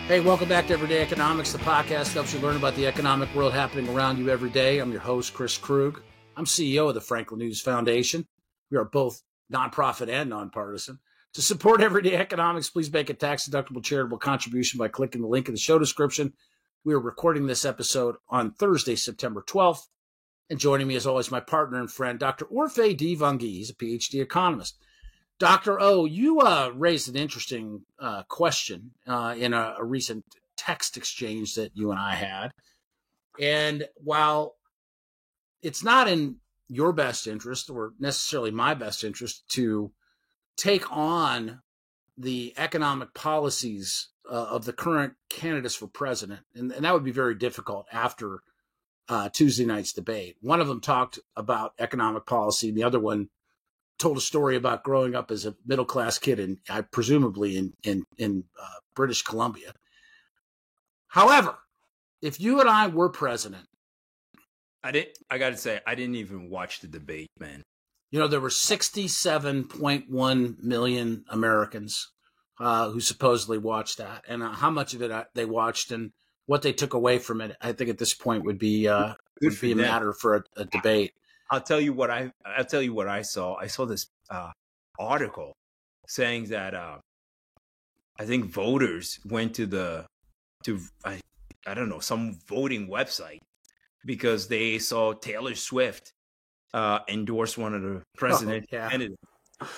Hey, welcome back to Everyday Economics, the podcast that helps you learn about the economic world happening around you every day. I'm your host, Chris Krug. I'm CEO of the Franklin News Foundation. We are both nonprofit and nonpartisan. To support Everyday Economics, please make a tax-deductible charitable contribution by clicking the link in the show description. We are recording this episode on Thursday, September 12th. And joining me, as always, my partner and friend, Dr. Orphe Divounguy. He's a PhD economist. Dr. O, you raised an interesting question in a recent text exchange that you and I had. And while it's not in your best interest or necessarily my best interest to take on the economic policies of the current candidates for president, and that would be very difficult after Tuesday night's debate. One of them talked about economic policy, and the other one told a story about growing up as a middle-class kid in presumably in British Columbia. However, if you and I were president, I got to say, I didn't even watch the debate, man. You know, there were 67.1 million Americans who supposedly watched that, and how much of it they watched and what they took away from it, I think at this point would be a matter for a debate. I'll tell you what I saw. I saw this article saying that I think voters went to I don't know, some voting website because they saw Taylor Swift endorse one of the presidential candidates.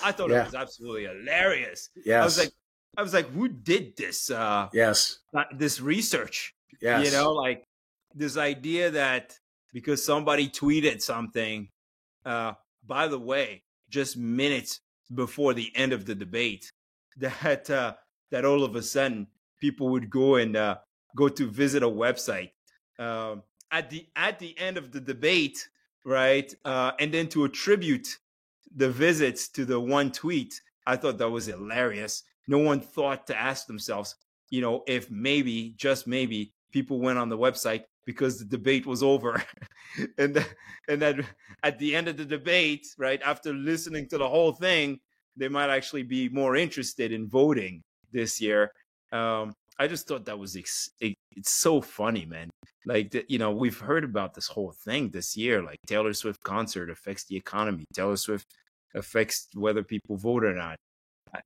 I thought it was absolutely hilarious. Yes. I was like, who did this? This research. Yes. You know, like this idea that because somebody tweeted something, by the way, just minutes before the end of the debate, that all of a sudden people would go to visit a website at the end of the debate, right? And then to attribute the visits to the one tweet. I thought that was hilarious. No one thought to ask themselves, you know, if maybe, just maybe, people went on the website because the debate was over. and then at the end of the debate, right, after listening to the whole thing, they might actually be more interested in voting this year. I just thought that was it's so funny, man. Like, you know, we've heard about this whole thing this year, like Taylor Swift concert affects the economy. Taylor Swift affects whether people vote or not.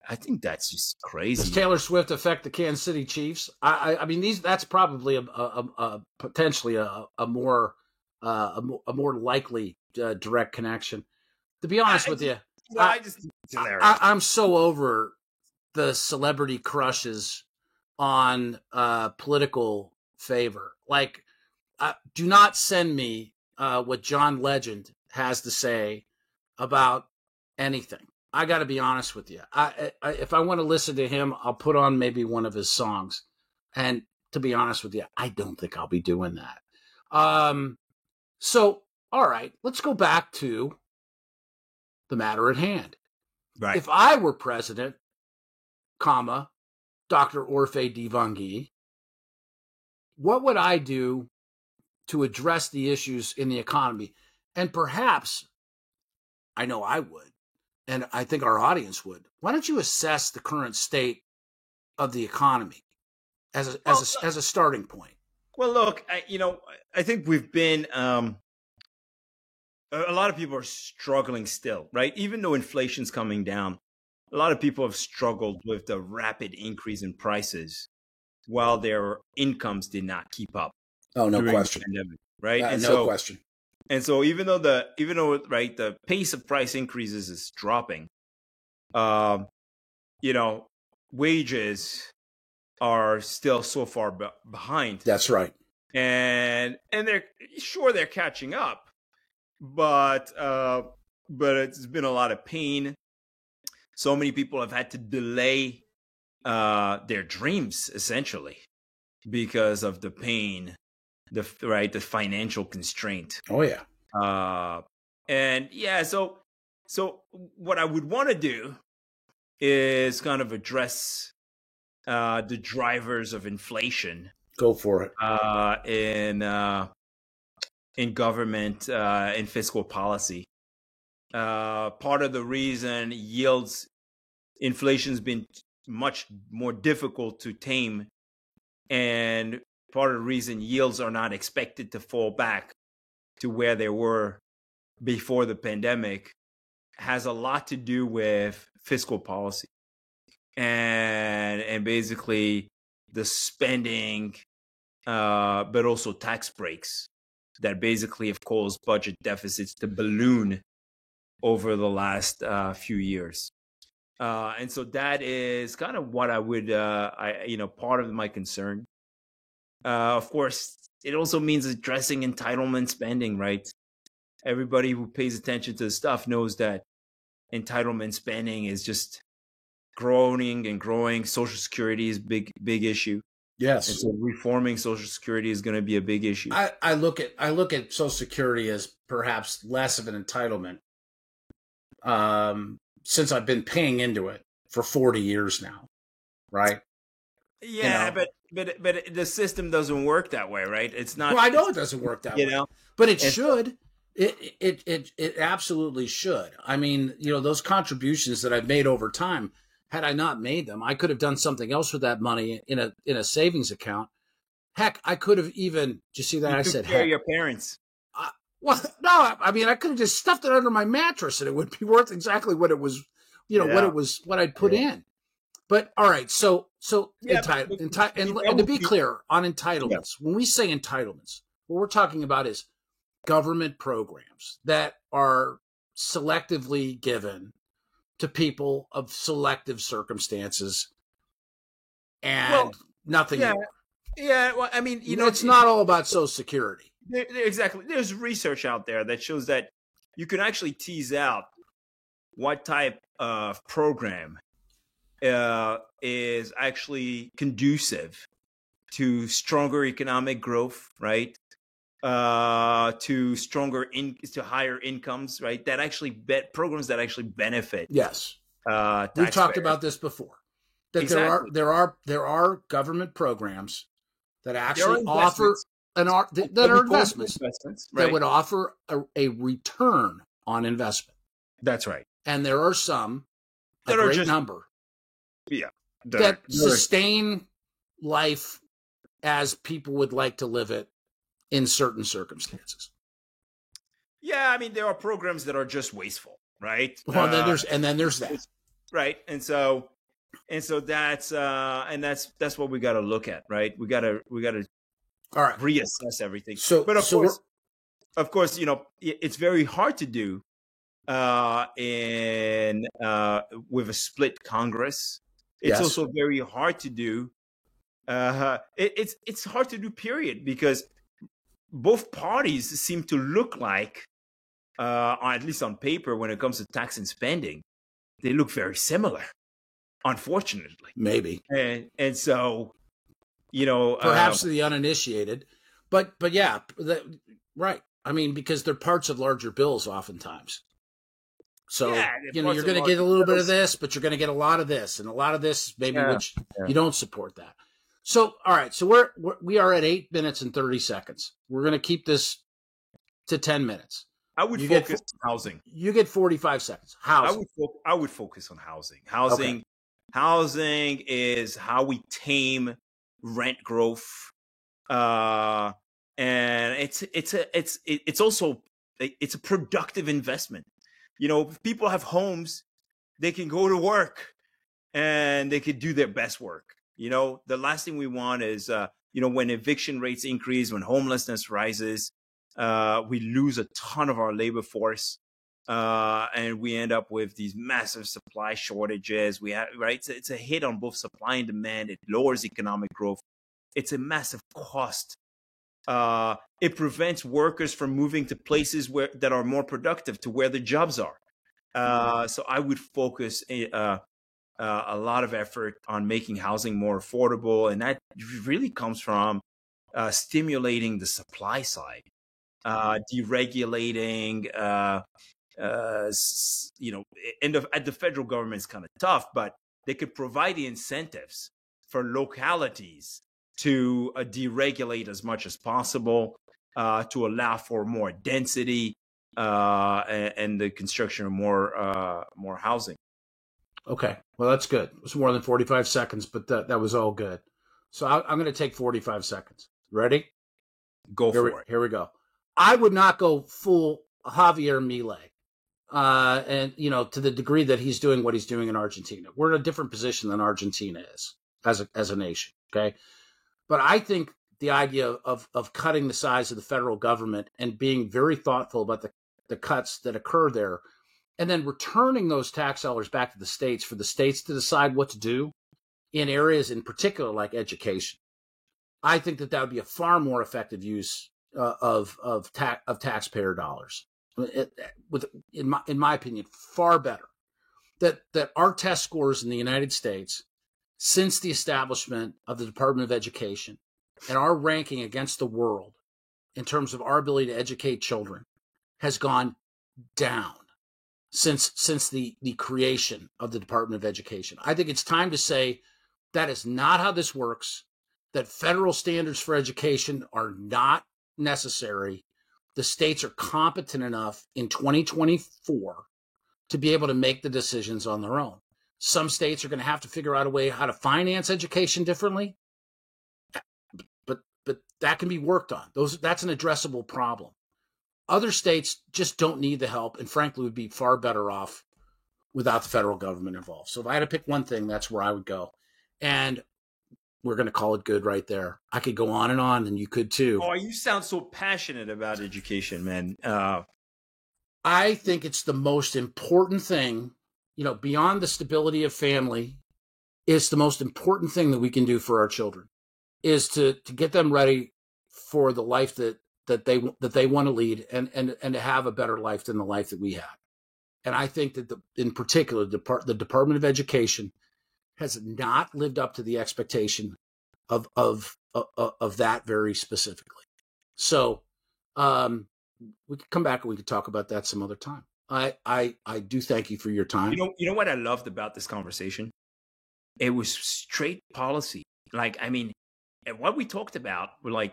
I think that's just crazy. Does Taylor Swift affect the Kansas City Chiefs? I mean, that's probably a potentially a more likely direct connection. To be honest with you, I'm so over the celebrity crushes on political favor. Like, do not send me what John Legend has to say about anything. I got to be honest with you. If I want to listen to him, I'll put on maybe one of his songs. And to be honest with you, I don't think I'll be doing that. So, all right, let's go back to the matter at hand. Right. If I were president, Dr. Orphe Divounguy, what would I do to address the issues in the economy? And perhaps, I know I would, and I think our audience would. Why don't you assess the current state of the economy as a starting point? Well, look, I think we've been a lot of people are struggling still, right? Even though inflation's coming down, a lot of people have struggled with the rapid increase in prices while their incomes did not keep up. Oh, no question. The pandemic, right? No question. And so even though the pace of price increases is dropping, wages are still so far behind. That's right. And they're catching up, but it's been a lot of pain. So many people have had to delay their dreams essentially because of the pain. The financial constraint. Oh yeah. So what I would want to do is kind of address the drivers of inflation. Go for it. In government and fiscal policy. Part of the reason inflation's been much more difficult to tame And part of the reason yields are not expected to fall back to where they were before the pandemic has a lot to do with fiscal policy and basically the spending, but also tax breaks that basically have caused budget deficits to balloon over the last few years. And so that is kind of what I would, part of my concern. Of course, it also means addressing entitlement spending, right? Everybody who pays attention to the stuff knows that entitlement spending is just growing and growing. Social Security is big issue. Yes. And so reforming Social Security is going to be a big issue. I look at Social Security as perhaps less of an entitlement, since I've been paying into it for 40 years now, right? Yeah, but the system doesn't work that way, right? It's not. Well, I know it doesn't work that way, but it should. It absolutely should. I mean, those contributions that I've made over time, had I not made them, I could have done something else with that money in a savings account. Heck, I could have even. Did you see that? I said, "Heck, your parents." Well, no, I mean, I could have just stuffed it under my mattress, and it would be worth exactly what it was. What I'd put in. But all right, so and to be clear on entitlements, when we say entitlements, what we're talking about is government programs that are selectively given to people of selective circumstances and nothing more. Yeah, well, I mean, it's not all about Social Security. Exactly. There's research out there that shows that you can actually tease out what type of program is actually conducive to stronger economic growth, right? To higher incomes, right? That actually programs that actually benefit. Yes, we've talked about this before. That exactly. there are government programs that actually offer that are investments right? That would offer a return on investment. That's right. And there are some, a great number, that sustain life as people would like to live it in certain circumstances. Yeah, I mean, there are programs that are just wasteful, right? Well, then there's that, right? And so that's what we got to look at, right? We got to all right reassess everything. But of course, it's very hard to do with a split Congress. It's also very hard to do. It's hard to do, period, because both parties seem to look like, at least on paper, when it comes to tax and spending, they look very similar. Unfortunately, maybe, and so perhaps to the uninitiated, but yeah, right. I mean, because they're parts of larger bills, oftentimes. So you're going to get a little bit of this, but you're going to get a lot of this, and a lot of this, maybe which you don't support that. So, all right. So we are at 8 minutes and 30 seconds. We're going to keep this to 10 minutes. I would focus on housing. You get 45 seconds. Housing. I would focus on housing. Housing is how we tame rent growth, and it's also a productive investment. If people have homes, they can go to work and they can do their best work. The last thing we want is, when eviction rates increase, when homelessness rises, we lose a ton of our labor force, and we end up with these massive supply shortages. It's a hit on both supply and demand. It lowers economic growth. It's a massive cost. It prevents workers from moving to places that are more productive, to where the jobs are. So I would focus a lot of effort on making housing more affordable, and that really comes from stimulating the supply side, deregulating. At the federal government, it's kind of tough, but they could provide the incentives for localities to deregulate as much as possible, to allow for more density and the construction of more housing. Okay, well, that's good. It was more than 45 seconds, but that was all good. So I'm going to take 45 seconds. Ready? Go for it. Here we go. I would not go full Javier Milei, and to the degree that he's doing what he's doing in Argentina. We're in a different position than Argentina is as a nation. Okay, but I think the idea of cutting the size of the federal government and being very thoughtful about the cuts that occur there, and then returning those tax dollars back to the states for the states to decide what to do in areas in particular like education. I think that would be a far more effective use of taxpayer dollars. In my opinion, far better. That our test scores in the United States since the establishment of the Department of Education and our ranking against the world in terms of our ability to educate children has gone down since the creation of the Department of Education. I think it's time to say that is not how this works, that federal standards for education are not necessary. The states are competent enough in 2024 to be able to make the decisions on their own. Some states are going to have to figure out a way how to finance education differently, but that can be worked on. That's an addressable problem. Other states just don't need the help and frankly would be far better off without the federal government involved. So if I had to pick one thing, that's where I would go. And we're going to call it good right there. I could go on, and you could too. Oh, you sound so passionate about education, man. I think it's the most important thing, beyond the stability of family, it's the most important thing that we can do for our children is to get them ready for the life that they want to lead and to have a better life than the life that we had. And I think that in particular, the Department of Education has not lived up to the expectation of that very specifically. So we could come back and we could talk about that some other time. I do thank you for your time. You know what I loved about this conversation? It was straight policy. And what we talked about were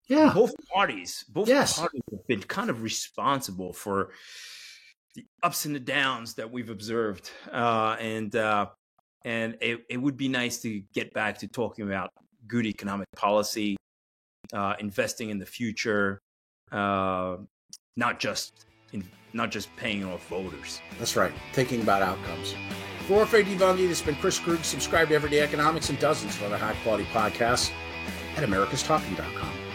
both parties have been kind of responsible for the ups and the downs that we've observed. And it would be nice to get back to talking about good economic policy, investing in the future, not just paying off voters. That's right. Thinking about outcomes. For Freddy Viviani, this has been Chris Krug. Subscribe to Everyday Economics and dozens of other high-quality podcasts at americastalking.com.